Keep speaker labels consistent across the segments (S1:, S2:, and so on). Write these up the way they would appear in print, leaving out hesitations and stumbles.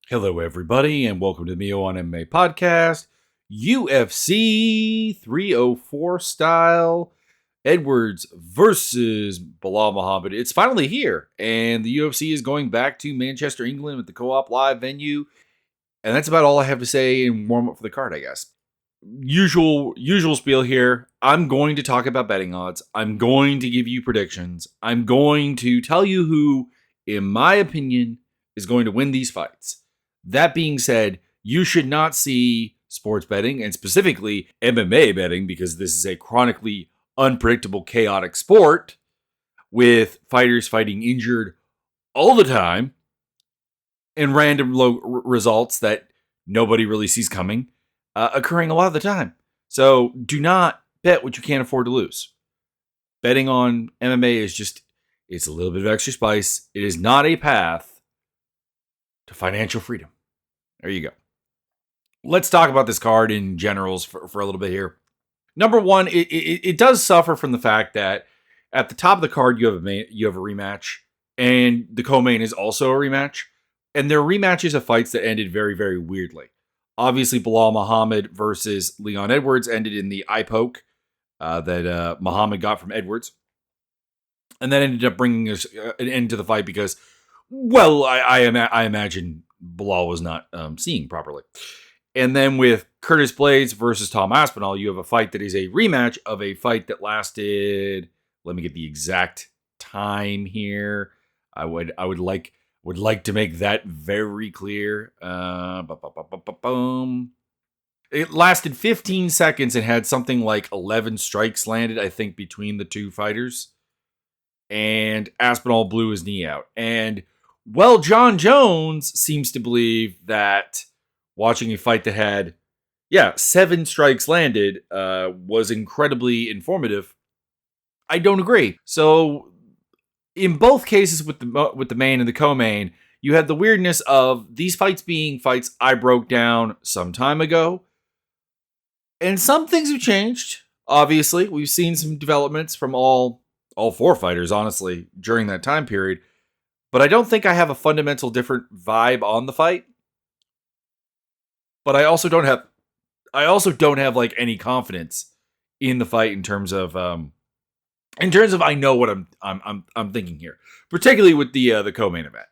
S1: Hello, everybody, and welcome to the Mio on MMA podcast. UFC 304 style Edwards versus Belal Muhammad. It's finally here, and the UFC is going back to Manchester, England with the Co-op Live venue. And that's about all I have to say in warm up for the card, I guess. Usual spiel here. I'm going to talk about betting odds. I'm going to give you predictions. I'm going to tell you who, in my opinion, is going to win these fights. That being said, you should not see sports betting and specifically MMA betting because this is a chronically unpredictable, chaotic sport with fighters fighting injured all the time and random low results that nobody really sees coming occurring a lot of the time. So do not bet what you can't afford to lose. Betting on MMA is it's a little bit of extra spice. It is not a path to financial freedom. There you go. Let's talk about this card in generals for a little bit here. Number one, it does suffer from the fact that at the top of the card you have a rematch, and the co-main is also a rematch, and they're rematches of fights that ended very, very weirdly. Obviously, Belal Muhammad versus Leon Edwards ended in the eye poke that Muhammad got from Edwards, and that ended up bringing us an end to the fight because, well, I imagine Belal was not seeing properly. And then with Curtis Blaydes versus Tom Aspinall, you have a fight that is a rematch of a fight that lasted. Let me get the exact time here. I would like to make that very clear. It lasted 15 seconds and had something like 11 strikes landed, I think, between the two fighters. And Aspinall blew his knee out. And well, John Jones seems to believe that watching a fight that had, 7 strikes landed was incredibly informative. I don't agree. So, in both cases with the main and the co-main, you had the weirdness of these fights being fights I broke down some time ago. And some things have changed. Obviously, we've seen some developments from all 4 fighters, honestly, during that time period. But I don't think I have a fundamental different vibe on the fight. But I also don't have like any confidence in the fight in terms of I know what I'm thinking here, particularly with the co-main event.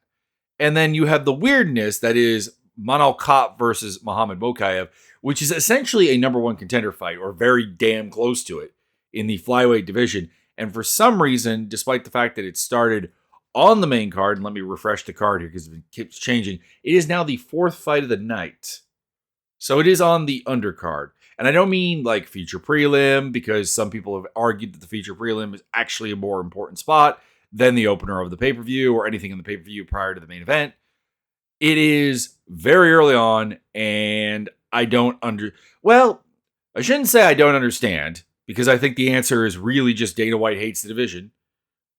S1: And then you have the weirdness that is Manel Kape versus Muhammad Mokaev, which is essentially a number 1 contender fight, or very damn close to it, in the flyweight division. And for some reason, despite the fact that it started on the main card, and let me refresh the card here because it keeps changing, it is now the 4th fight of the night. So it is on the undercard. And I don't mean like feature prelim, because some people have argued that the feature prelim is actually a more important spot than the opener of the pay-per-view or anything in the pay-per-view prior to the main event. It is very early on, and I shouldn't say I don't understand, because I think the answer is really just Dana White hates the division.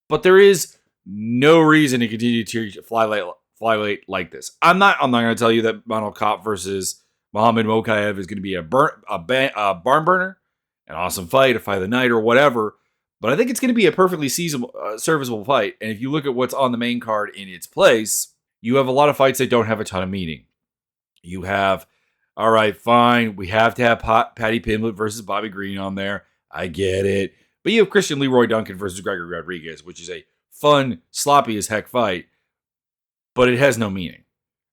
S1: But there is no reason to continue to flyweight like this. I'm not going to tell you that Arnold Allen versus Muhammad Mokaev is going to be a barn burner, an awesome fight, a fight of the night, or whatever. But I think it's going to be a perfectly serviceable fight. And if you look at what's on the main card in its place, you have a lot of fights that don't have a ton of meaning. You have, all right, fine, we have to have Paddy Pimblett versus Bobby Green on there. I get it. But you have Christian Leroy Duncan versus Gregory Rodriguez, which is a fun, sloppy as heck fight, but it has no meaning.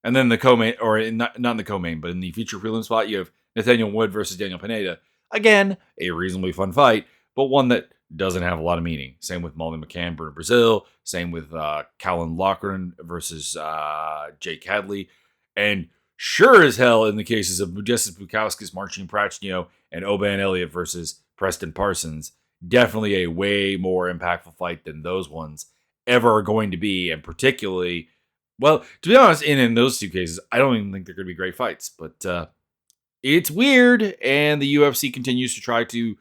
S1: And then the co-main, or not in the co-main, but in the feature prelim spot, you have Nathaniel Wood versus Daniel Pineda. Again, a reasonably fun fight, but one that doesn't have a lot of meaning. Same with Molly McCann, Bruno Brazil. Same with Callan Loughran versus Jake Hadley. And sure as hell in the cases of Modestas Bukauskas, Marcin Prachnio, and Oban Elliott versus Preston Parsons. Definitely a way more impactful fight than those ones ever are going to be. And particularly, well, to be honest, in those 2 cases, I don't even think they're going to be great fights. But it's weird, and the UFC continues to try to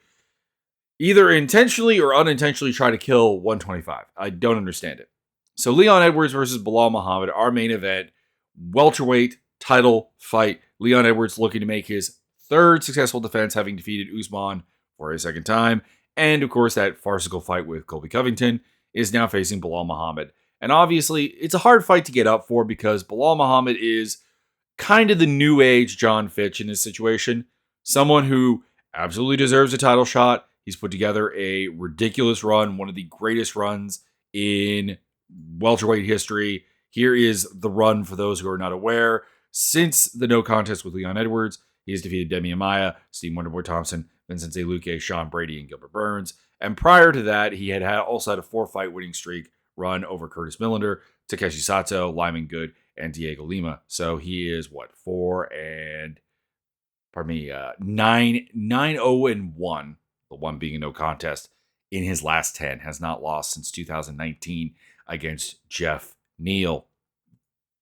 S1: either intentionally or unintentionally try to kill 125. I don't understand it. So Leon Edwards versus Belal Muhammad, our main event, welterweight title fight. Leon Edwards looking to make his 3rd successful defense, having defeated Usman for a 2nd time. And, of course, that farcical fight with Colby Covington is now facing Belal Muhammad. And obviously, it's a hard fight to get up for because Belal Muhammad is kind of the new age John Fitch in this situation. Someone who absolutely deserves a title shot. He's put together a ridiculous run, one of the greatest runs in welterweight history. Here is the run for those who are not aware. Since the no contest with Leon Edwards, he has defeated Demi Amaya, Steve Wonderboy Thompson, Vincent Luque, Sean Brady, and Gilbert Burns. And prior to that, he had also had a 4-fight winning streak run over Curtis Millender, Takeshi Sato, Lyman Good, and Diego Lima. So he is 9-0-1. The one being a no contest in his last 10. Has not lost since 2019 against Jeff Neal.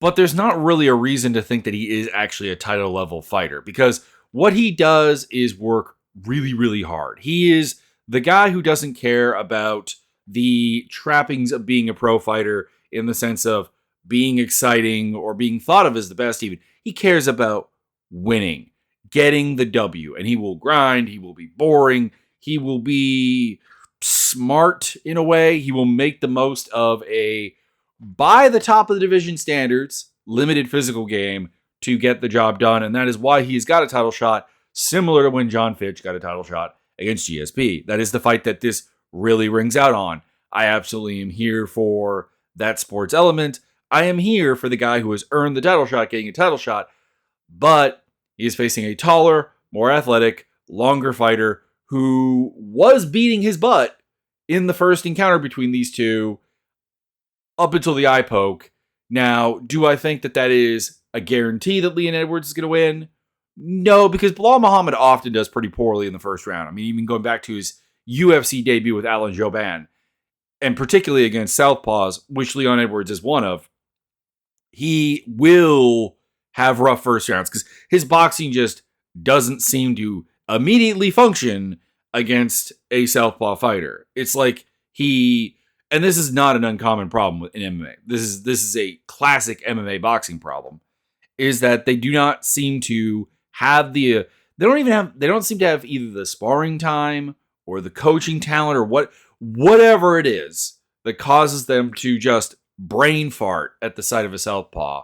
S1: But there's not really a reason to think that he is actually a title level fighter, because what he does is work really, really hard. He is the guy who doesn't care about the trappings of being a pro fighter in the sense of being exciting or being thought of as the best even. He cares about winning, getting the W, and he will grind, he will be boring, he will be smart in a way. He will make the most of a, by the top of the division standards, limited physical game to get the job done. And that is why he's got a title shot, similar to when John Fitch got a title shot against GSP. That is the fight that this really rings out on. I absolutely am here for that sports element. I am here for the guy who has earned the title shot getting a title shot, but he is facing a taller, more athletic, longer fighter who was beating his butt in the first encounter between these two up until the eye poke. Now, do I think that that is a guarantee that Leon Edwards is going to win? No, because Belal Muhammad often does pretty poorly in the first round. I mean, even going back to his UFC debut with Alan Jouban, and particularly against Southpaws, which Leon Edwards is one of, he will have rough first rounds because his boxing just doesn't seem to immediately function against a Southpaw fighter. It's like and this is not an uncommon problem in MMA. This is a classic MMA boxing problem, is that they do not seem to have they don't seem to have either the sparring time or the coaching talent or whatever it is that causes them to just brain fart at the sight of a southpaw.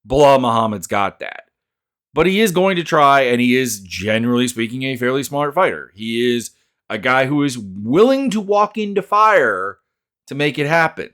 S1: Belal Muhammad's got that. But he is going to try, and he is, generally speaking, a fairly smart fighter. He is a guy who is willing to walk into fire to make it happen.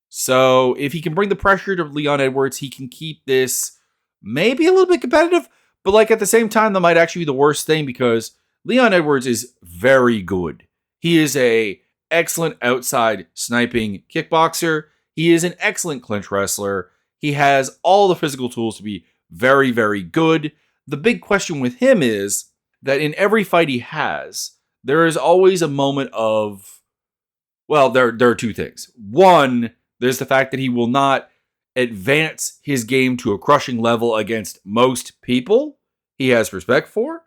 S1: So if he can bring the pressure to Leon Edwards, he can keep this maybe a little bit competitive, but like at the same time, that might actually be the worst thing because Leon Edwards is very good. He is a excellent outside sniping kickboxer. He is an excellent clinch wrestler. He has all the physical tools to be very, very good. The big question with him is that in every fight he has, there is always a moment of, well, there are two things. One, there's the fact that he will not advance his game to a crushing level against most people he has respect for.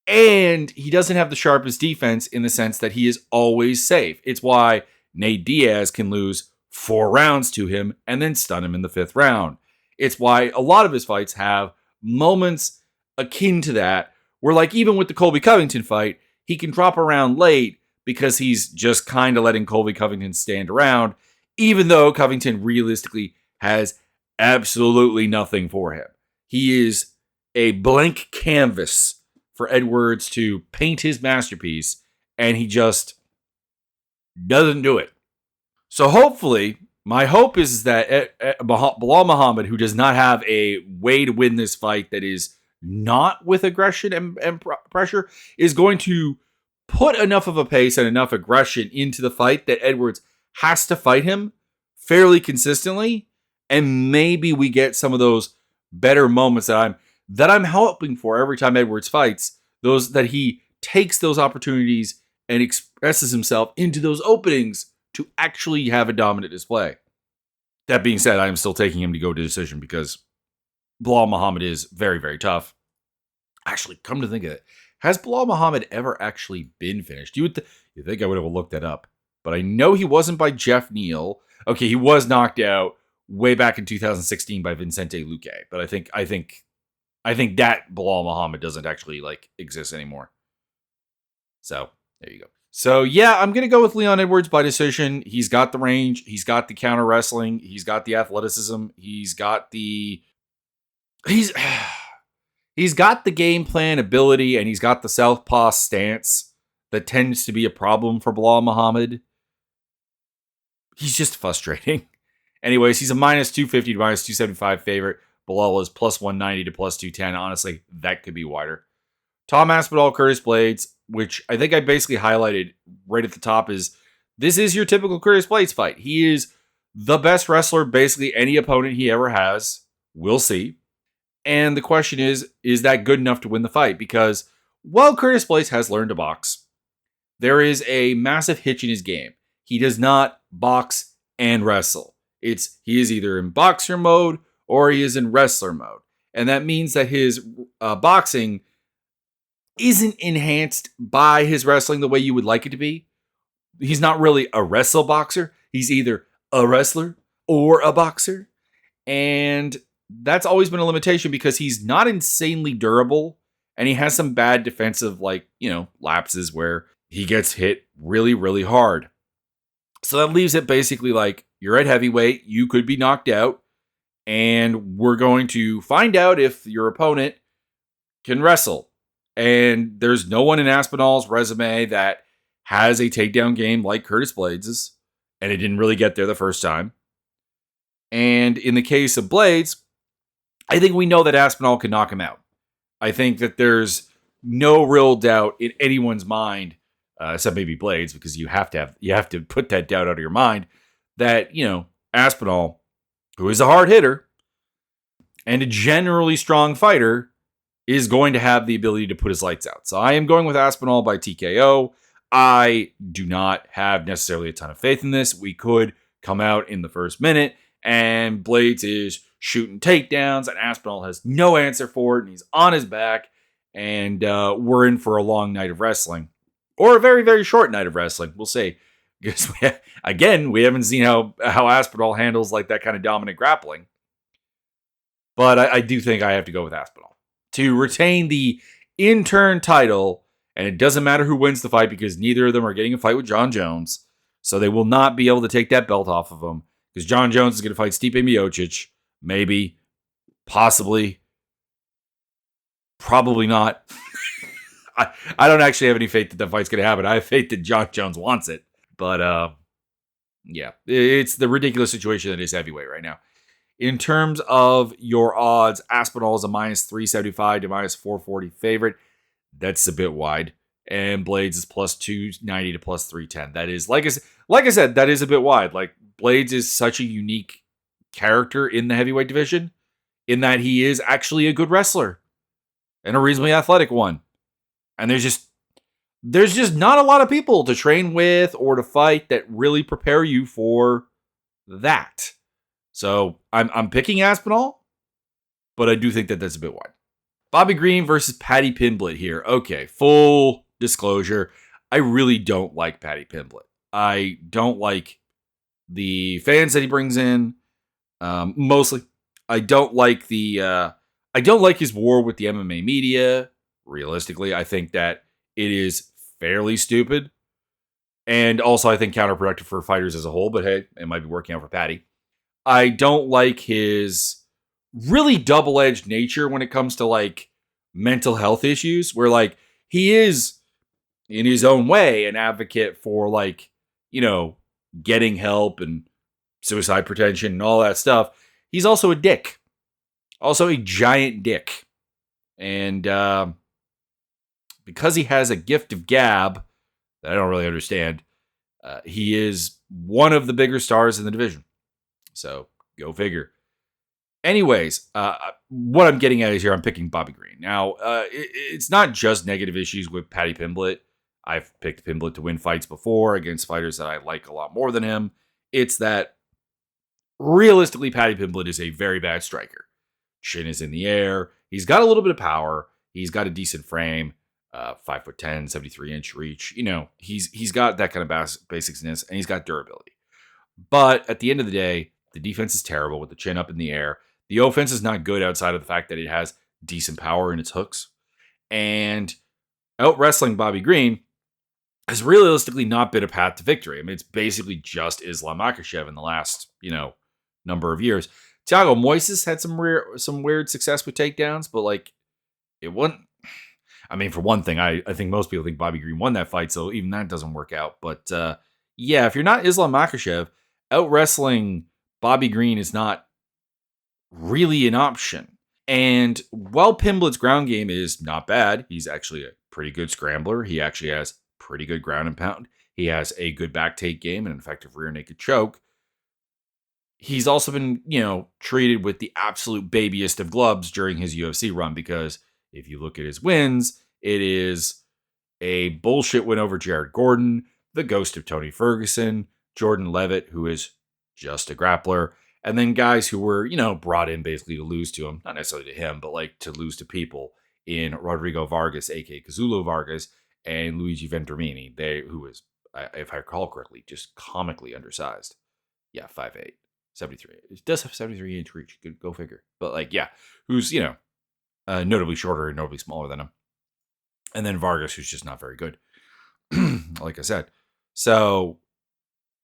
S1: And he doesn't have the sharpest defense in the sense that he is always safe. It's why Nate Diaz can lose 4 rounds to him and then stun him in the 5th round. It's why a lot of his fights have moments akin to that, where like even with the Colby Covington fight, he can drop around late because he's just kind of letting Colby Covington stand around, even though Covington realistically has absolutely nothing for him. He is a blank canvas for Edwards to paint his masterpiece, and he just doesn't do it. So hopefully, my hope is that Belal Muhammad, who does not have a way to win this fight that is not with aggression and pressure, is going to put enough of a pace and enough aggression into the fight that Edwards has to fight him fairly consistently, and maybe we get some of those better moments that I'm hoping for every time Edwards fights, those that he takes those opportunities and expresses himself into those openings to actually have a dominant display. That being said, I am still taking him to go to decision because Belal Muhammad is very, very tough. Actually, come to think of it, has Belal Muhammad ever actually been finished? You think I would have looked that up, but I know he wasn't by Jeff Neal. Okay, he was knocked out way back in 2016 by Vincente Luque, but I think that Belal Muhammad doesn't actually exist anymore. So there you go. So yeah, I'm going to go with Leon Edwards by decision. He's got the range. He's got the counter wrestling. He's got the athleticism. He's got the he's he's got the game plan ability and he's got the southpaw stance that tends to be a problem for Belal Muhammad. He's just frustrating. Anyways, he's a minus 250 to minus 275 favorite. Belal is plus 190 to plus 210. Honestly, that could be wider. Tom Aspinall, Curtis Blaydes, which I think I basically highlighted right at the top, is this is your typical Curtis Blaydes fight. He is the best wrestler basically any opponent he ever has. We'll see. And the question is that good enough to win the fight? Because while Curtis Blaydes has learned to box, there is a massive hitch in his game. He does not box and wrestle. He is either in boxer mode or he is in wrestler mode. And that means that his boxing isn't enhanced by his wrestling the way you would like it to be. He's not really a wrestle boxer. He's either a wrestler or a boxer. And that's always been a limitation because he's not insanely durable and he has some bad defensive, lapses where he gets hit really, really hard. So that leaves it basically like you're at heavyweight, you could be knocked out, and we're going to find out if your opponent can wrestle. And there's no one in Aspinall's resume that has a takedown game like Curtis Blaydes', and it didn't really get there the first time. And in the case of Blaydes, I think we know that Aspinall can knock him out. I think that there's no real doubt in anyone's mind, except maybe Blaydes, because you have to put that doubt out of your mind, that, Aspinall, who is a hard hitter and a generally strong fighter, is going to have the ability to put his lights out. So I am going with Aspinall by TKO. I do not have necessarily a ton of faith in this. We could come out in the first minute and Blaydes is shooting takedowns and Aspinall has no answer for it and he's on his back and we're in for a long night of wrestling. Or a very, very short night of wrestling. We'll see. Because, we haven't seen how Aspinall handles like that kind of dominant grappling. But I do think I have to go with Aspinall to retain the Interm title. And it doesn't matter who wins the fight because neither of them are getting a fight with John Jones. So they will not be able to take that belt off of him. Because John Jones is going to fight Stipe Miocic. Maybe. Possibly. Probably not. I don't actually have any faith that that fight's going to happen. I have faith that John Jones wants it. But, it's the ridiculous situation that is heavyweight right now. In terms of your odds, Aspinall is a minus 375 to minus 440 favorite. That's a bit wide. And Blaydes is plus 290 to plus 310. That is, like I said, that is a bit wide. Like, Blaydes is such a unique character in the heavyweight division in that he is actually a good wrestler and a reasonably athletic one. And there's just not a lot of people to train with or to fight that really prepare you for that. So I'm picking Aspinall, but I do think that that's a bit wide. Bobby Green versus Paddy Pimblett here. Okay, full disclosure, I really don't like Paddy Pimblett. I don't like the fans that he brings in. Mostly, I don't like his war with the MMA media. Realistically, I think that it is fairly stupid. And also, I think counterproductive for fighters as a whole. But hey, it might be working out for Paddy. I don't like his really double-edged nature when it comes to like mental health issues. Where like he is, in his own way, an advocate for like, getting help and suicide prevention and all that stuff. He's also a dick. Also a giant dick. And because he has a gift of gab that I don't really understand, he is one of the bigger stars in the division. So, go figure. Anyways, what I'm getting at is here, I'm picking Bobby Green. Now, it's not just negative issues with Paddy Pimblett. I've picked Pimblett to win fights before against fighters that I like a lot more than him. It's that, realistically, Paddy Pimblett is a very bad striker. Chin is in the air. He's got a little bit of power. He's got a decent frame. 5'10", 73-inch reach. He's got that kind of basicsness, and he's got durability. But at the end of the day, the defense is terrible with the chin up in the air. The offense is not good outside of the fact that it has decent power in its hooks. And out wrestling Bobby Green has realistically not been a path to victory. I mean, it's basically just Islam Makhachev in the last, number of years. Thiago Moises had some weird success with takedowns, but like it wasn't. I mean, for one thing, I think most people think Bobby Green won that fight, so even that doesn't work out. But yeah, if you're not Islam Makhachev, out wrestling Bobby Green is not really an option. And while Pimblett's ground game is not bad, he's actually a pretty good scrambler. He actually has pretty good ground and pound. He has a good back take game and an effective rear naked choke. He's also been, treated with the absolute babiest of gloves during his UFC run, because if you look at his wins, it is a bullshit win over Jared Gordon, the ghost of Tony Ferguson, Jordan Levitt, who is just a grappler, and then guys who were, brought in basically to lose to him, not necessarily to him, but like to lose to people in Rodrigo Vargas, aka Cazulo Vargas, and Luigi Venturmini, who was, if I recall correctly, just comically undersized. Yeah, 5'8", 73. It does have 73-inch reach. Go figure. But like, yeah, who's, notably shorter and notably smaller than him. And then Vargas, who's just not very good. Like I said. So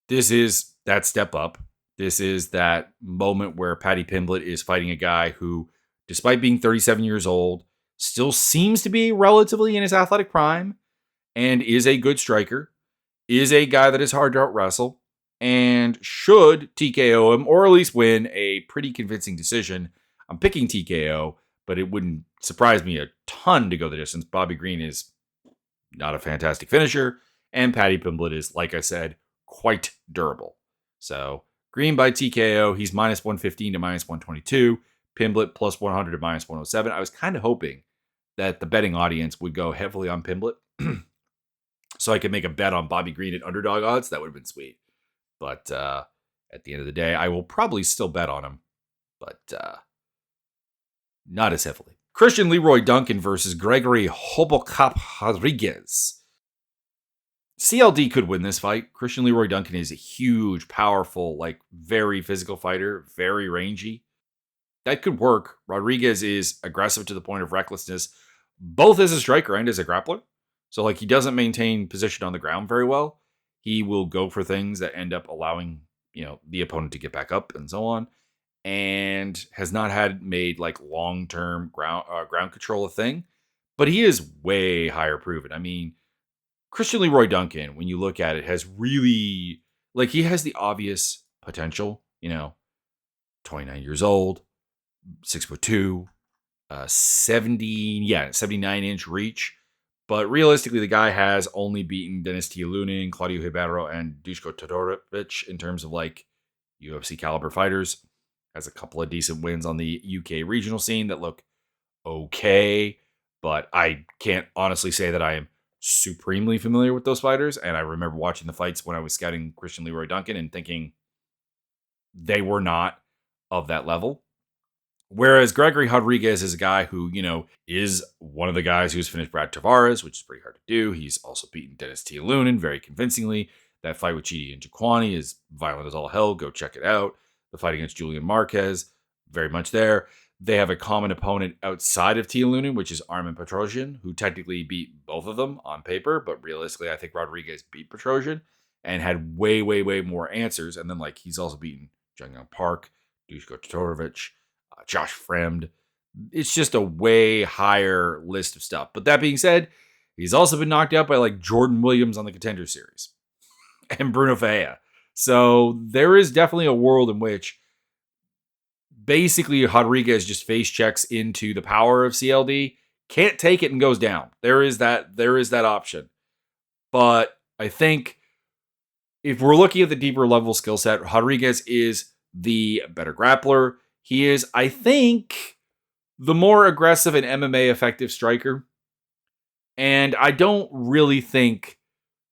S1: this is that step up. This is that moment where Paddy Pimblett is fighting a guy who, despite being 37 years old, still seems to be relatively in his athletic prime and is a good striker, is a guy that is hard to out-wrestle, and should TKO him, or at least win a pretty convincing decision. I'm picking TKO, but it wouldn't surprise me a ton to go the distance. Bobby Green is not a fantastic finisher, and Paddy Pimblett is, like I said, quite durable. So Green by TKO, he's minus 115 to minus 122. Pimblett plus 100 to minus 107. I was kind of hoping that the betting audience would go heavily on Pimblett so I could make a bet on Bobby Green at underdog odds. That would have been sweet. But at the end of the day, I will probably still bet on him, but not as heavily. Christian Leroy Duncan versus Gregory Hobocop Rodriguez. CLD could win this fight. Christian Leroy Duncan is a huge, powerful, very physical fighter, very rangy. That could work. Rodriguez is aggressive to the point of recklessness, both as a striker and as a grappler. So, he doesn't maintain position on the ground very well. He will go for things that end up allowing, the opponent to get back up and so on. And has not made long-term ground control a thing. But he is way higher proven. I mean, Christian Leroy Duncan, when you look at it, has really, he has the obvious potential, 29 years old, 6'2", 79-inch reach. But realistically, the guy has only beaten Denis Tialunin, Claudio Ribeiro, and Duško Todorovic in terms of UFC caliber fighters. Has a couple of decent wins on the UK regional scene that look okay, but I can't honestly say that I am supremely familiar with those fighters. And I remember watching the fights when I was scouting Christian Leroy Duncan and thinking they were not of that level. Whereas Gregory Rodriguez is a guy who, is one of the guys who's finished Brad Tavares, which is pretty hard to do. He's also beaten Denis Tialunin very convincingly. That fight with Chidi and Jaquani is violent as all hell. Go check it out. The fight against Julian Marquez, very much there. They have a common opponent outside of Tialunin, which is Armin Petrosyan, who technically beat both of them on paper, but realistically, I think Rodriguez beat Petrosyan and had way, way, way more answers. And then, he's also beaten Jung Young Park, Duško Todorovic, Josh Fremd. It's just a way higher list of stuff. But that being said, he's also been knocked out by Jordan Williams on the Contender series and Bruno Ferreira. So there is definitely a world in which basically Rodriguez just face checks into the power of CLD, can't take it and goes down. There is that option. But I think if we're looking at the deeper level skill set, Rodriguez is the better grappler. He is, I think, the more aggressive and MMA effective striker. And I don't really think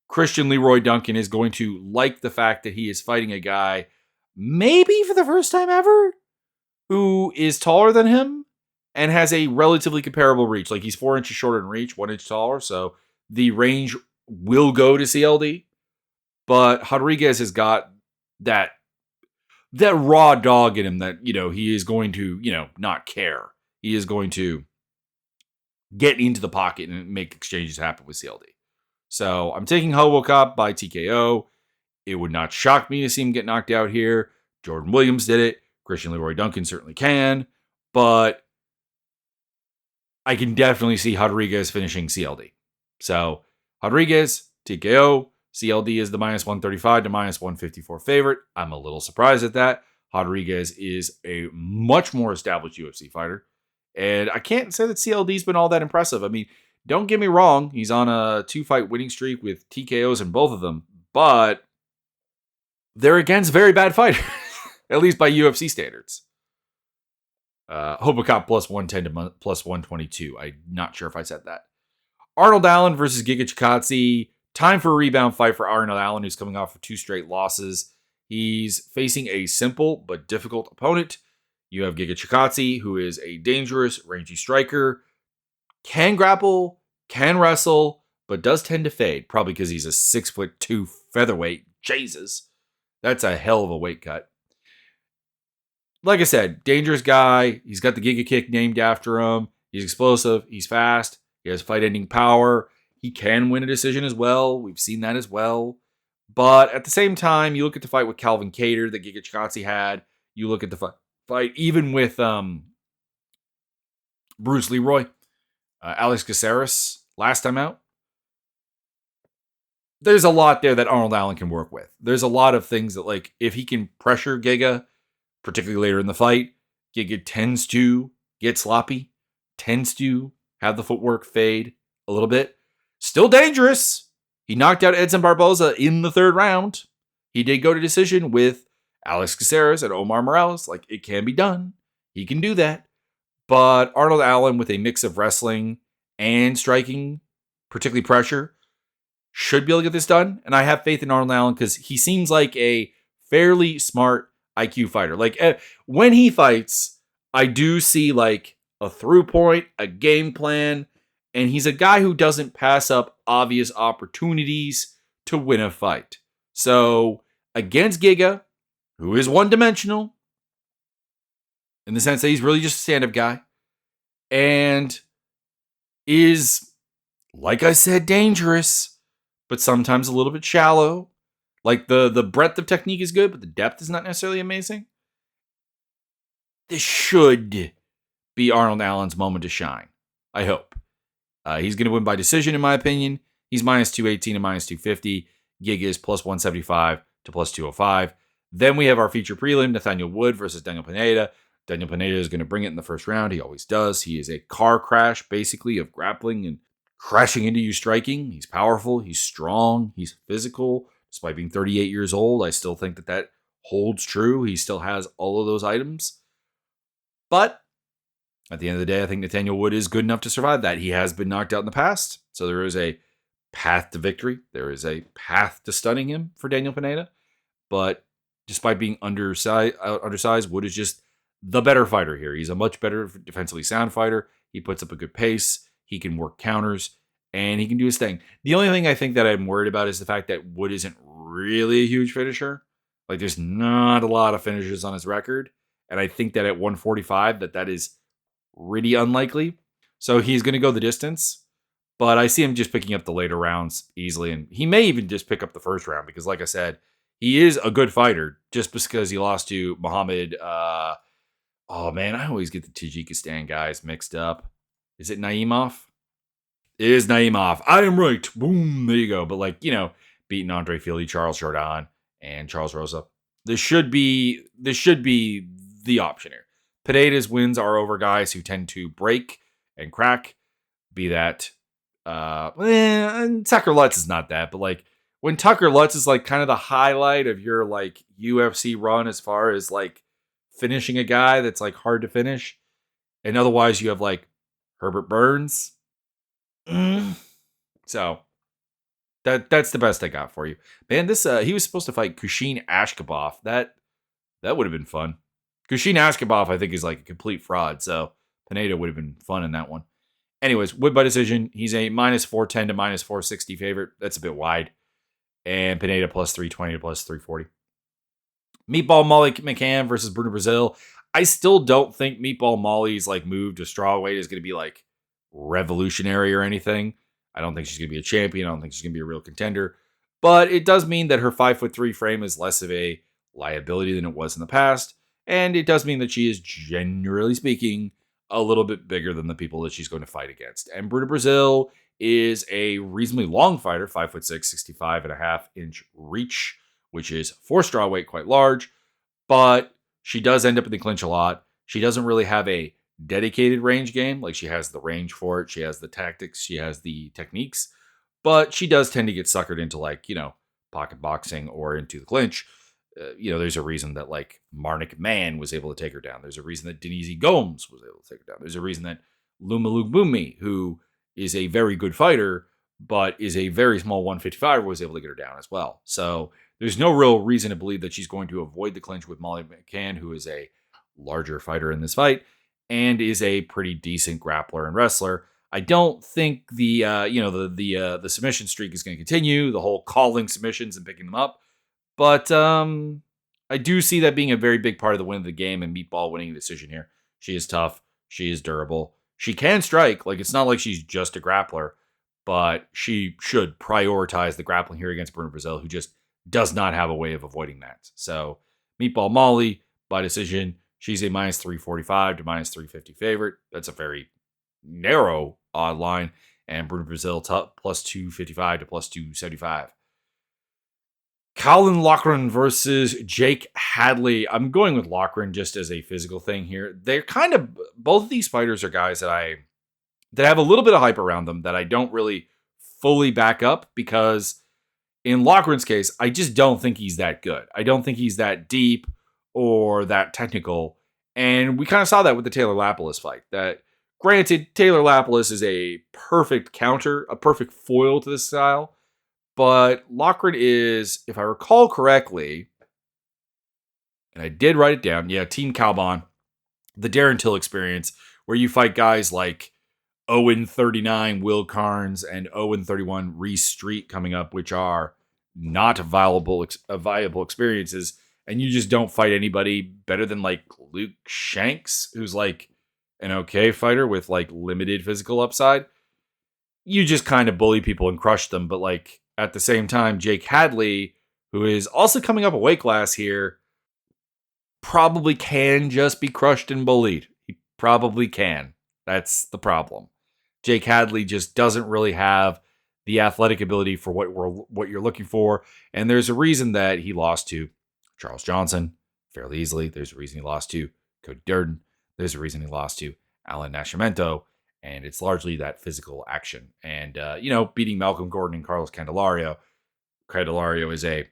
S1: Christian Leroy Duncan is going to like the fact that he is fighting a guy, maybe for the first time ever, who is taller than him and has a relatively comparable reach. He's 4 inches shorter in reach, 1 inch taller. So the range will go to CLD. But Rodriguez has got that raw dog in him that, he is going to, not care. He is going to get into the pocket and make exchanges happen with CLD. So I'm taking Hobocop by TKO. It would not shock me to see him get knocked out here. Jordan Williams did it. Christian Leroy Duncan certainly can, but I can definitely see Rodriguez finishing CLD. So Rodriguez, TKO, CLD is the minus 135 to minus 154 favorite. I'm a little surprised at that. Rodriguez is a much more established UFC fighter. And I can't say that CLD's been all that impressive. I mean, don't get me wrong. He's on a 2-fight winning streak with TKOs in both of them. But they're against very bad fighters, at least by UFC standards. Hobocop plus 110 to plus 122. I'm not sure if I said that. Arnold Allen versus Giga Chikadze. Time for a rebound fight for Arnold Allen, who's coming off of 2 straight losses. He's facing a simple but difficult opponent. You have Giga Chikadze, who is a dangerous, rangy striker. Can grapple, can wrestle, but does tend to fade. Probably because he's a 6'2" featherweight. Jesus. That's a hell of a weight cut. Like I said, dangerous guy. He's got the Giga Kick named after him. He's explosive. He's fast. He has fight-ending power. He can win a decision as well. We've seen that as well. But at the same time, you look at the fight with Calvin Kattar that Giga Chikadze had. You look at the fight even with Bruce Leroy, Alex Caceres last time out. There's a lot there that Arnold Allen can work with. There's a lot of things that, like, if he can pressure Giga, particularly later in the fight, Giga tends to get sloppy, tends to have the footwork fade a little bit. Still dangerous. He knocked out Edson Barboza in the 3rd round. He did go to decision with Alex Caceres and Omar Morales. Like, it can be done. He can do that. But Arnold Allen, with a mix of wrestling and striking, particularly pressure, should be able to get this done. And I have faith in Arnold Allen because he seems like a fairly smart IQ fighter. Like, when he fights, I do see like a through point, a game plan, and he's a guy who doesn't pass up obvious opportunities to win a fight. So against Giga, who is one-dimensional in the sense that he's really just a stand-up guy and is, like I said, dangerous, but sometimes a little bit shallow. Like, the breadth of technique is good, but the depth is not necessarily amazing. This should be Arnold Allen's moment to shine. I hope. He's going to win by decision, in my opinion. He's minus 218 and minus 250. Giga is plus 175 to plus 205. Then we have our feature prelim, Nathaniel Wood versus Daniel Pineda. Daniel Pineda is going to bring it in the first round. He always does. He is a car crash, basically, of grappling and crashing into you striking. He's powerful. He's strong. He's physical. Despite being 38 years old, I still think that holds true. He still has all of those items. But at the end of the day, I think Nathaniel Wood is good enough to survive that. He has been knocked out in the past, so there is a path to victory. There is a path to stunning him for Daniel Pineda. But despite being undersized, Wood is just the better fighter here. He's a much better defensively sound fighter. He puts up a good pace. He can work counters. And he can do his thing. The only thing I think that I'm worried about is the fact that Wood isn't really a huge finisher. Like, there's not a lot of finishes on his record. And I think that at 145, that is really unlikely. So he's going to go the distance. But I see him just picking up the later rounds easily. And he may even just pick up the first round. Because, like I said, he is a good fighter. Just because he lost to Muhammad. Oh, man, I always get the Tajikistan guys mixed up. Is it Naimov? It is Naimov. I am right. Boom. There you go. But, like, beating Andre Fili, Charles Jourdain, and Charles Rosa. This should be the option here. Pineda's wins are over guys who tend to break and crack. Be that and Tucker Lutz is not that, but like when Tucker Lutz is like kind of the highlight of your like UFC run as far as like finishing a guy that's like hard to finish. And otherwise you have like Herbert Burns. So that's the best I got for you. Man, this he was supposed to fight Kushin Ashkabov. That would have been fun. Kushin Ashkabov, I think, is like a complete fraud. So Pineda would have been fun in that one. Anyways, Wood by decision. He's a minus 410 to minus 460 favorite. That's a bit wide. And Pineda plus 320 to plus 340. Meatball Molly McCann versus Bruno Brazil. I still don't think Meatball Molly's like move to strawweight is going to be like revolutionary or anything. I don't think she's going to be a champion. I don't think she's going to be a real contender. But it does mean that her 5'3" frame is less of a liability than it was in the past. And it does mean that she is, generally speaking, a little bit bigger than the people that she's going to fight against. And Bruna Brazil is a reasonably long fighter, 5'6", 65.5-inch reach, which is for strawweight quite large, but she does end up in the clinch a lot. She doesn't really have a dedicated range game. Like, she has the range for it. She has the tactics. She has the techniques, but she does tend to get suckered into, like, pocket boxing or into the clinch. There's a reason that, like, Marnik Mann was able to take her down. There's a reason that Denise Gomes was able to take her down. There's a reason that Luma Lubumi, who is a very good fighter, but is a very small 155, was able to get her down as well. So there's no real reason to believe that she's going to avoid the clinch with Molly McCann, who is a larger fighter in this fight and is a pretty decent grappler and wrestler. I don't think the submission streak is going to continue, the whole calling submissions and picking them up. But I do see that being a very big part of the win of the game and Meatball winning a decision here. She is tough. She is durable. She can strike. Like, it's not like she's just a grappler, but she should prioritize the grappling here against Bruna Brazil, who just does not have a way of avoiding that. So Meatball Molly by decision. She's a minus 345 to minus 350 favorite. That's a very narrow odd line. And Bruna Brazil plus 255 to plus 275. Colin Loughran versus Jake Hadley. I'm going with Loughran just as a physical thing here. They're kind of, both of these fighters are guys that have a little bit of hype around them that I don't really fully back up, because in Loughran's case, I just don't think he's that good. I don't think he's that deep or that technical. And we kind of saw that with the Taylor Lapilus fight. That, granted, Taylor Lapilus is a perfect counter, a perfect foil to this style. But Loughran is, if I recall correctly, and I did write it down, Team Calbon, the Darren Till experience, where you fight guys like 0-39 Will Carnes and 0-31 Reese Street coming up, which are not viable experiences, and you just don't fight anybody better than, like, Luke Shanks, who's like an okay fighter with, like, limited physical upside. You just kind of bully people and crush them, but, like, at the same time, Jake Hadley, who is also coming up a weight class here, probably can just be crushed and bullied. He probably can. That's the problem. Jake Hadley just doesn't really have the athletic ability for what you're looking for, and there's a reason that he lost to Charles Johnson fairly easily. There's a reason he lost to Cody Durden. There's a reason he lost to Alan Nascimento. And it's largely that physical action. And, beating Malcolm Gordon and Carlos Candelario. Candelario is a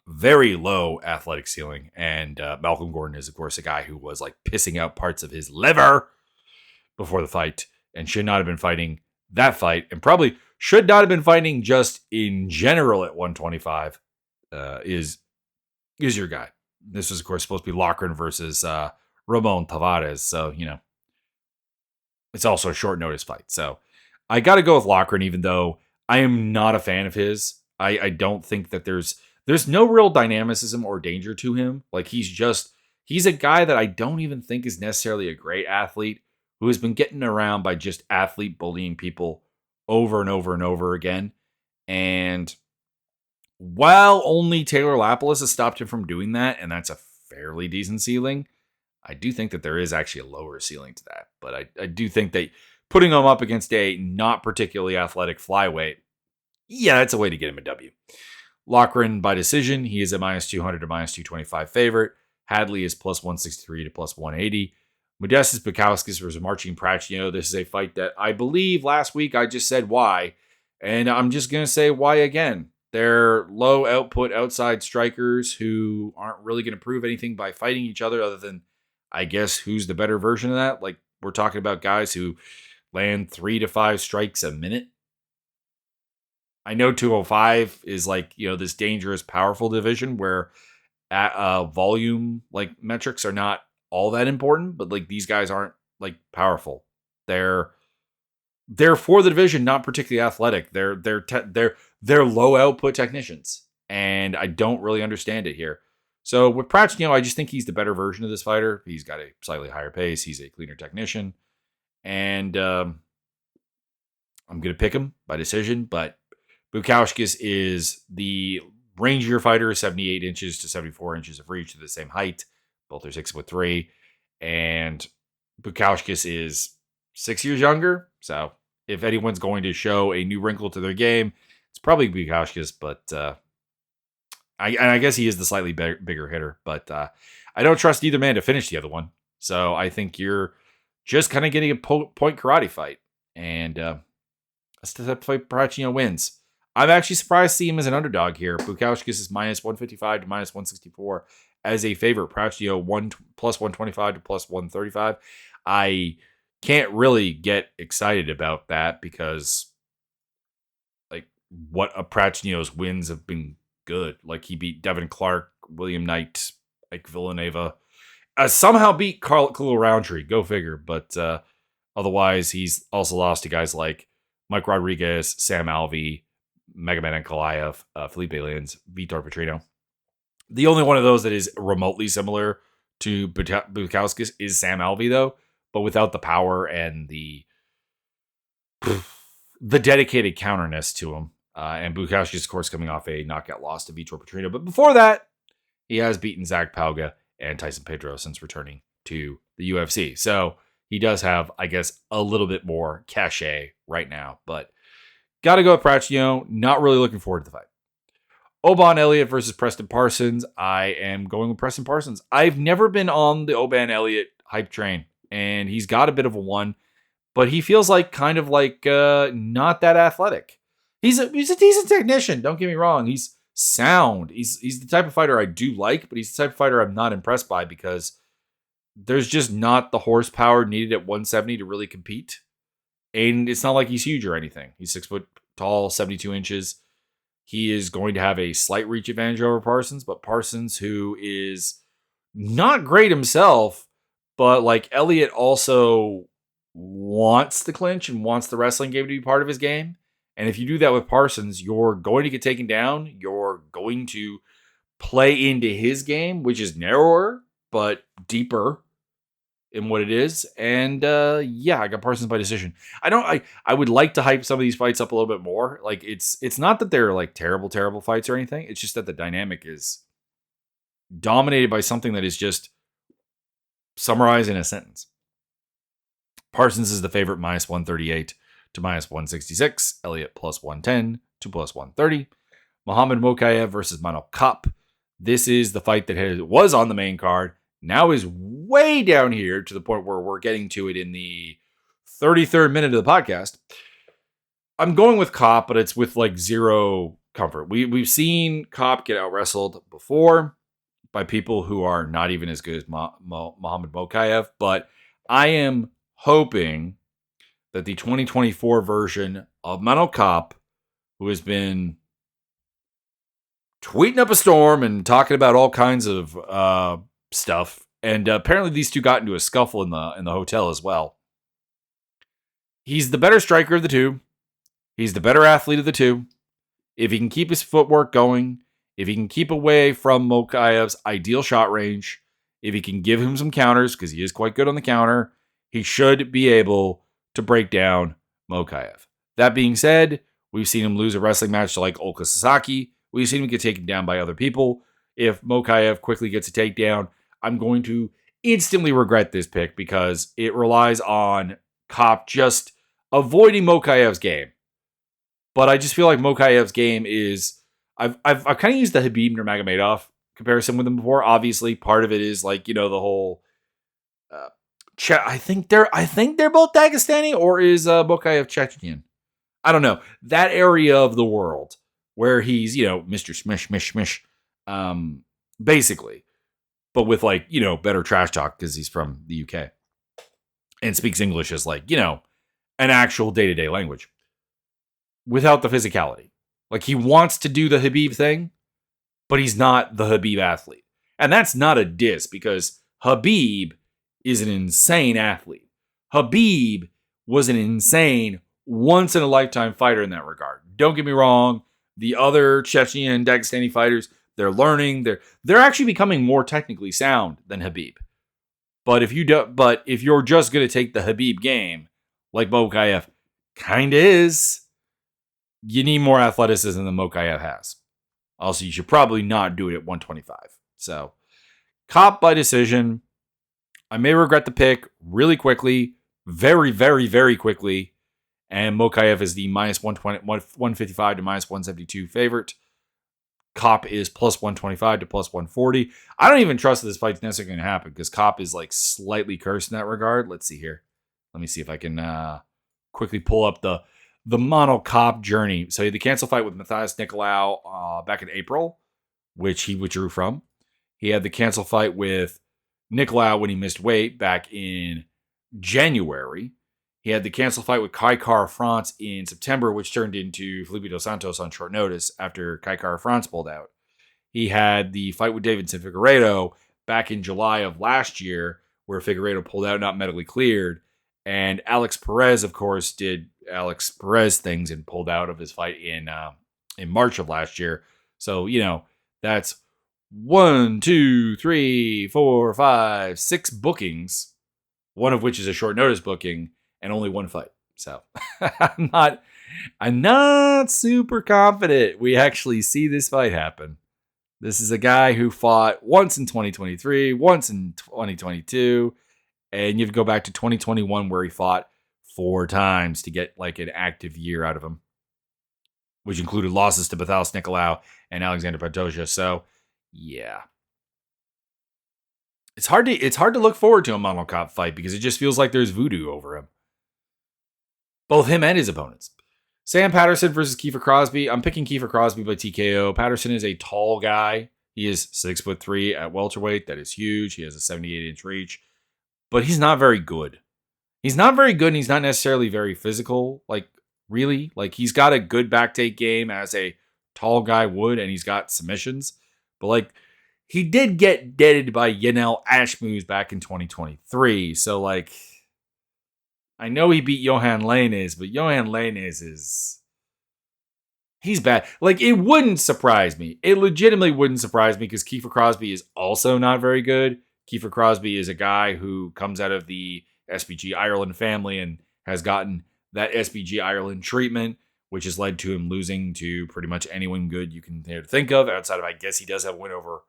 S1: very low athletic ceiling. And Malcolm Gordon is, of course, a guy who was, like, pissing out parts of his liver before the fight and should not have been fighting that fight, and probably should not have been fighting just in general at 125, is your guy. This was, of course, supposed to be Loughran versus Ramon Tavares. So, it's also a short notice fight. So I got to go with Loughran, even though I am not a fan of his. I don't think that there's no real dynamicism or danger to him. Like, he's a guy that I don't even think is necessarily a great athlete, who has been getting around by just athlete bullying people over and over and over again. And while only Taylor Lapilus has stopped him from doing that, and that's a fairly decent ceiling, I do think that there is actually a lower ceiling to that. But I do think that putting him up against a not particularly athletic flyweight, that's a way to get him a W. Loughran by decision, he is a minus 200 to minus 225 favorite. Hadley is plus 163 to plus 180. Modestas Bukauskas versus Marcin Prachnio. This is a fight that I believe last week I just said why. And I'm just going to say why again. They're low output outside strikers who aren't really going to prove anything by fighting each other, other than, I guess, who's the better version of that. Like, we're talking about guys who land 3 to 5 strikes a minute. I know 205 is, like, this dangerous, powerful division where volume, like, metrics are not all that important, but, like, these guys aren't, like, powerful. They're for the division, not particularly athletic. They're low output technicians, and I don't really understand it here. So with Prachnio, I just think he's the better version of this fighter. He's got a slightly higher pace. He's a cleaner technician, and I'm going to pick him by decision. But Bukauskas is the rangier fighter, 78 inches to 74 inches of reach, to the same height, Both are 6'3", and Bukauskas is 6 years younger. So if anyone's going to show a new wrinkle to their game, it's probably Bukauskas, but I guess he is the slightly bigger hitter. But I don't trust either man to finish the other one. So I think you're just kind of getting a point karate fight. And that's the type of fight Pacino wins. I'm actually surprised to see him as an underdog here. Bukauskas is minus 155 to minus 164 as a favorite. Pacino plus 125 to plus 135. I can't really get excited about that because, like, what a Pacino's wins have been good. Like, he beat Devin Clark, William Knight, Ike Villanueva. Somehow beat Khalil Roundtree. Go figure. But otherwise, he's also lost to guys like Mike Rodriguez, Sam Alvey, Magomed Ankalaev, Felipe Lins, Vitor Petrino. The only one of those that is remotely similar to Bukauskas is Sam Alvey, though, but without the power and the dedicated counterness to him. And Bukauskas, of course, coming off a knockout loss to Vitor Petrino. But before that, he has beaten Zach Pauga and Tyson Pedro since returning to the UFC. So he does have, I guess, a little bit more cachet right now. But got to go with Pacino. Not really looking forward to the fight. Oban Elliott versus Preston Parsons. I am going with Preston Parsons. I've never been on the Oban Elliott hype train, and he's got a bit of a one, but he feels like kind of like not that athletic. He's a decent technician. Don't get me wrong. He's sound. He's the type of fighter I do like, but he's the type of fighter I'm not impressed by because there's just not the horsepower needed at 170 to really compete. And it's not like he's huge or anything. He's 6 foot tall, 72 inches. He is going to have a slight reach advantage over Parsons, but Parsons, who is not great himself, but like Elliott also wants the clinch and wants the wrestling game to be part of his game. And if you do that with Parsons, you're going to get taken down. You're going to play into his game, which is narrower, but deeper in what it is. And yeah, I got Parsons by decision. I would like to hype some of these fights up a little bit more. Like it's not that they're like terrible fights or anything. It's just that the dynamic is dominated by something that is just summarized in a sentence. Parsons is the favorite minus 138 to minus 166. Elliott plus 110 to plus 130. Muhammad Mokaev versus Manel Kape. This is the fight that was on the main card. Now is way down here to the point where we're getting to it in the 33rd minute of the podcast. I'm going with Kape, but it's with like zero comfort. We've seen Kape get out wrestled before by people who are not even as good as Muhammad Mokaev, but I am hoping that the 2024 version of Manel Kape, who has been tweeting up a storm and talking about all kinds of stuff, and apparently these two got into a scuffle in the hotel as well. He's the better striker of the two. He's the better athlete of the two. If he can keep his footwork going, if he can keep away from Mokaev's ideal shot range, if he can give him some counters, because he is quite good on the counter, he should be able to break down Mokaev. That being said, we've seen him lose a wrestling match to like Ulka Sasaki. We've seen him get taken down by other people. If Mokaev quickly gets a takedown, I'm going to instantly regret this pick because it relies on Kape just avoiding Mokaev's game. But I just feel like Mokaev's game is... I've kind of used the Khabib Nurmagomedov comparison with him before. Obviously, part of it is like, you know, the whole... I think they're both Dagestani, or is Mokaev Chechnyan? I don't know. That area of the world where he's, you know, Mr. Smish, basically. But with, like, you know, better trash talk because he's from the UK and speaks English as, like, you know, an actual day-to-day language without the physicality. Like, he wants to do the Khabib thing, but he's not the Khabib athlete. And that's not a diss because Khabib is an insane athlete. Khabib was an insane once-in-a-lifetime fighter in that regard. Don't get me wrong. The other Chechen and Dagestani fighters, they're learning. They're actually becoming more technically sound than Khabib. But if you're just going to take the Khabib game, like Mokaev kind of is, you need more athleticism than Mokaev has. Also, you should probably not do it at 125. So, Kape by decision. I may regret the pick really quickly, very, very, very quickly. And Mokaev is the minus 155 to minus 172 favorite. Kape is plus 125 to plus 140. I don't even trust that this fight's necessarily going to happen because Kape is like slightly cursed in that regard. Let's see here. Let me see if I can quickly pull up the Manel Kape journey. So he had the cancel fight with Matthias Nicolau back in April, which he withdrew from. He had the cancel fight with Nicolau when he missed weight back in January. He had the cancel fight with Kai Kara-France in September, which turned into Felipe Dos Santos on short notice after Kai Kara-France pulled out. He had the fight with Davidson Figueiredo back in July of last year, where Figueiredo pulled out, not medically cleared. And Alex Perez, of course, did Alex Perez things and pulled out of his fight in March of last year. So, that's 1, 2, 3, 4, 5, 6 bookings, one of which is a short notice booking, and only one fight. So I'm not super confident we actually see this fight happen. This is a guy who fought once in 2023, once in 2022, and you have to go back to 2021 where he fought 4 times to get like an active year out of him, which included losses to Matthias Nicolau and Alexander Pantoja. So, yeah. It's hard to look forward to a Manel Kape fight because it just feels like there's voodoo over him. Both him and his opponents. Sam Patterson versus Kiefer Crosby. I'm picking Kiefer Crosby by TKO. Patterson is a tall guy. He is 6'3" at welterweight. That is huge. He has a 78-inch reach. But he's not very good. He's not very good, and he's not necessarily very physical. Like, really. Like, he's got a good back take game as a tall guy would, and he's got submissions. But, like, he did get deaded by Yanel Ashmouz back in 2023. So, like, I know he beat Johan Lainez, but Johan Lainez he's bad. Like, it wouldn't surprise me. It legitimately wouldn't surprise me because Kiefer Crosby is also not very good. Kiefer Crosby is a guy who comes out of the SBG Ireland family and has gotten that SBG Ireland treatment, which has led to him losing to pretty much anyone good you can think of. Outside of, I guess he does have a win over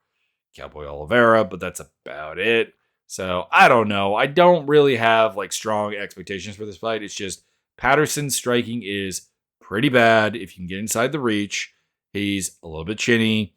S1: Cowboy Oliveira, but that's about it. So, I don't know. I don't really have like strong expectations for this fight. It's just Patterson's striking is pretty bad if you can get inside the reach. He's a little bit chinny.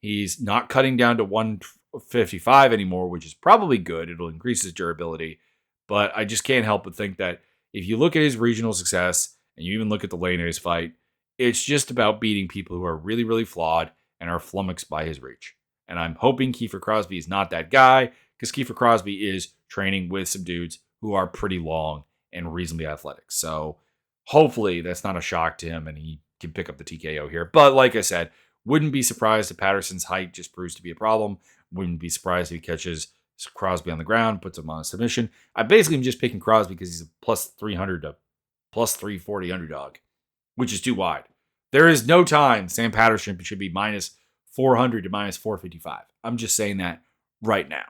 S1: He's not cutting down to 155 anymore, which is probably good. It'll increase his durability. But I just can't help but think that if you look at his regional success and you even look at the Lainez fight, it's just about beating people who are really, really flawed and are flummoxed by his reach. And I'm hoping Kiefer Crosby is not that guy, because Kiefer Crosby is training with some dudes who are pretty long and reasonably athletic. So hopefully that's not a shock to him and he can pick up the TKO here. But like I said, wouldn't be surprised if Patterson's height just proves to be a problem. Wouldn't be surprised if he catches Crosby on the ground, puts him on a submission. I basically am just picking Crosby because he's a plus 300 to plus 340 underdog, which is too wide. There is no time Sam Patterson should be minus 400 to minus 455. I'm just saying that right now.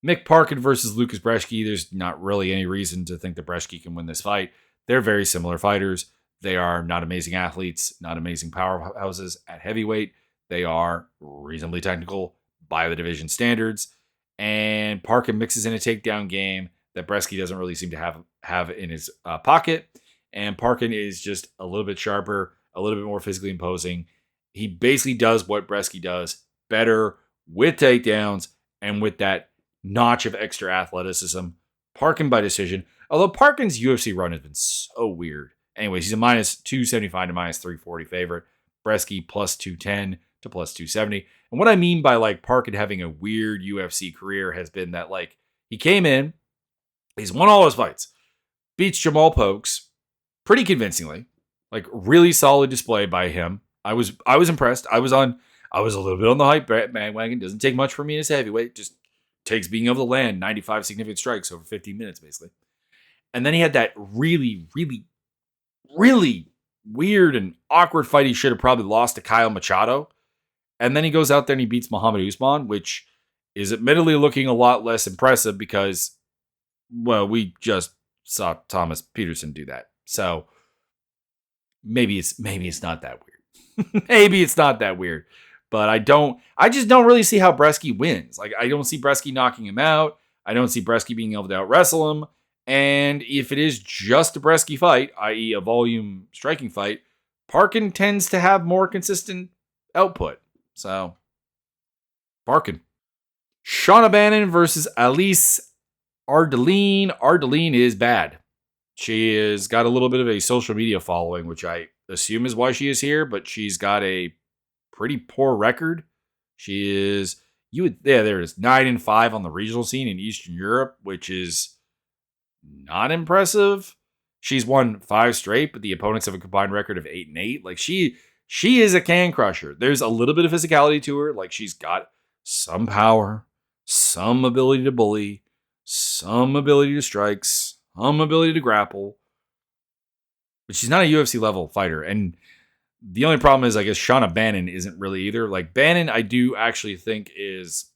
S1: Mick Parkin versus Lucas Brzeski. There's not really any reason to think that Brzeski can win this fight. They're very similar fighters. They are not amazing athletes, not amazing powerhouses at heavyweight. They are reasonably technical by the division standards. And Parkin mixes in a takedown game that Brzeski doesn't really seem to have in his pocket. And Parkin is just a little bit sharper, a little bit more physically imposing. He basically does what Brzeski does better with takedowns and with that notch of extra athleticism. Parkin by decision. Although Parkin's UFC run has been so weird. Anyways, he's a minus 275 to minus 340 favorite. Brzeski plus 210 to plus 270. And what I mean by like Parkin having a weird UFC career has been that like he came in, he's won all his fights, beats Jamal Pokes pretty convincingly, like really solid display by him. I was impressed. I was a little bit on the hype bandwagon. Doesn't take much for me as heavyweight. Just takes being able to land 95 significant strikes over 15 minutes, basically. And then he had that really, really, really weird and awkward fight he should have probably lost to Kyle Machado. And then he goes out there and he beats Muhammad Usman, which is admittedly looking a lot less impressive because, well, we just saw Thomas Peterson do that. So maybe it's not that weird. Maybe it's not that weird. But I just don't really see how Bresky wins. Like, I don't see Bresky knocking him out. I don't see Bresky being able to out wrestle him. And if it is just a Bresky fight, i.e. a volume striking fight, Parkin tends to have more consistent output. So, Parkin. Shauna Bannon versus Alice Ardeline. Ardeline is bad. She has got a little bit of a social media following, which I assume is why she is here, but she's got a pretty poor record. She is, there it is, 9-5 on the regional scene in Eastern Europe, which is not impressive. She's won 5 straight, but the opponents have a combined record of 8-8. Like, she is a can crusher. There's a little bit of physicality to her. Like, she's got some power, some ability to bully, some ability to strike, some ability to grapple. But she's not a UFC level fighter. And the only problem is, I guess, Shauna Bannon isn't really either. Like, Bannon, I do actually think is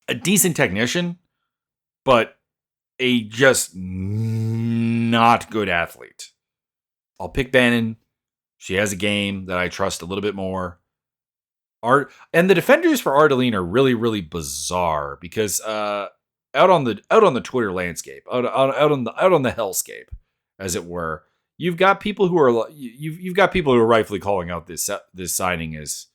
S1: a decent technician, but a just not good athlete. I'll pick Bannon. She has a game that I trust a little bit more. And the defenders for Ardeline are really, really bizarre because out on the Twitter landscape, out on the hellscape, as it were, you've got people who are rightfully calling out this signing as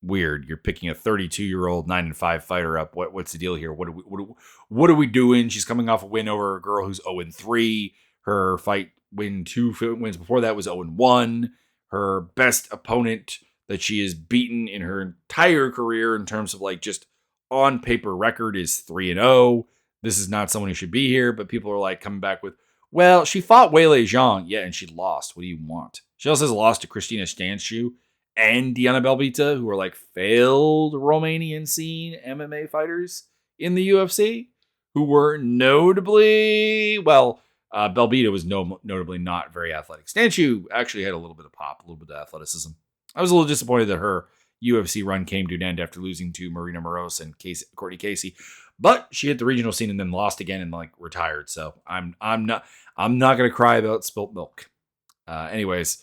S1: weird. You're picking a 32-year-old 9-5 fighter up. What's the deal here? What are we doing? She's coming off a win over a girl who's 0-3. Her fight win 2 wins before that was 0-1. Her best opponent that she has beaten in her entire career in terms of like just on paper record is 3-0. This is not someone who should be here, but people are like coming back with, well, she fought Weili Zhang, yeah, and she lost. What do you want? She also has lost to Christina Stanciu and Diana Belbita, who are like failed Romanian scene MMA fighters in the UFC, who were notably, Belbita was notably not very athletic. Stanciu actually had a little bit of pop, a little bit of athleticism. I was a little disappointed that her UFC run came to an end after losing to Marina Moros and Courtney Casey, but she hit the regional scene and then lost again and like retired. So I'm not gonna cry about spilt milk. Anyways,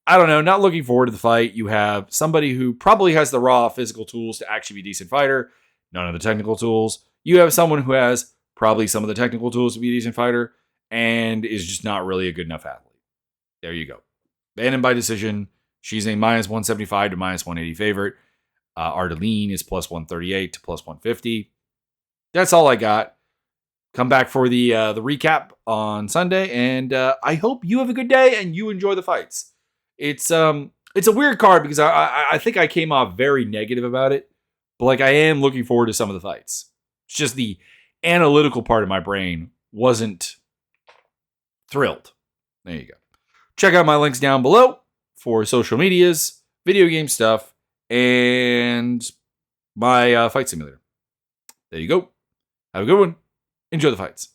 S1: I don't know. Not looking forward to the fight. You have somebody who probably has the raw physical tools to actually be a decent fighter, none of the technical tools. You have someone who has probably some of the technical tools to be a decent fighter and is just not really a good enough athlete. There you go. Bannon by decision. She's a -175 to -180 favorite. Ardeline is +138 to +150. That's all I got. Come back for the recap on Sunday, and I hope you have a good day and you enjoy the fights. It's a weird card because I think I came off very negative about it, but like I am looking forward to some of the fights. It's just the analytical part of my brain wasn't thrilled. There you go. Check out my links down below for social medias, video game stuff, and my fight simulator. There you go. Have a good one. Enjoy the fights.